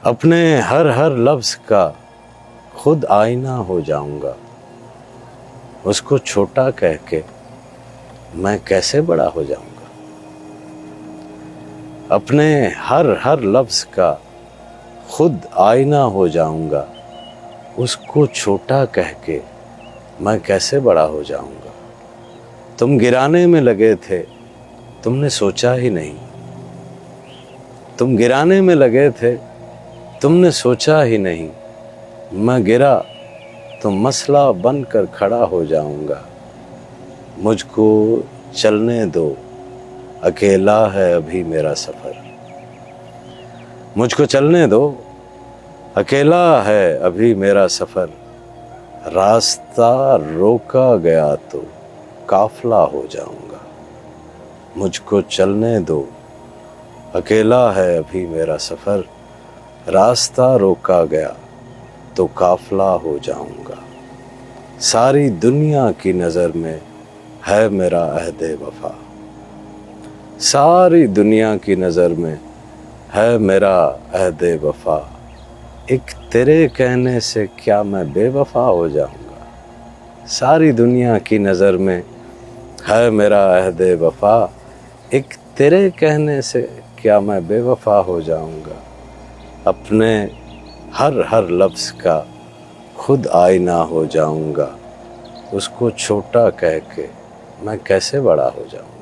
اپنے ہر لفظ کا خود آئینہ ہو جاؤں گا، اس کو چھوٹا کہہ کے میں کیسے بڑا ہو جاؤں گا۔ اپنے ہر لفظ کا خود آئینہ ہو جاؤں گا، اس کو چھوٹا کہہ کے میں کیسے بڑا ہو جاؤں گا۔ تم گرانے میں لگے تھے، تم نے سوچا ہی نہیں، تم گرانے میں لگے تھے، تم نے سوچا ہی نہیں، میں گرا تو مسئلہ بن کر کھڑا ہو جاؤں گا۔ مجھ کو چلنے دو، اکیلا ہے ابھی میرا سفر۔ مجھ کو چلنے دو، اکیلا ہے ابھی میرا سفر۔ راستہ روکا گیا تو قافلہ ہو جاؤں گا۔ مجھ کو چلنے دو، اکیلا ہے ابھی میرا سفر۔ راستہ روکا گیا تو قافلہ ہو جاؤں گا۔ ساری دنیا کی نظر میں ہے میرا عہد وفا۔ ساری دنیا کی نظر میں ہے میرا عہد وفا۔ ایک تیرے کہنے سے کیا میں بے وفا ہو جاؤں گا۔ ساری دنیا کی نظر میں ہے میرا عہد وفا۔ ایک تیرے کہنے سے کیا میں بے وفا ہو جاؤں گا۔ اپنے ہر لفظ کا خود آئینہ ہو جاؤں گا، اس کو چھوٹا کہہ کے میں کیسے بڑا ہو جاؤں گا۔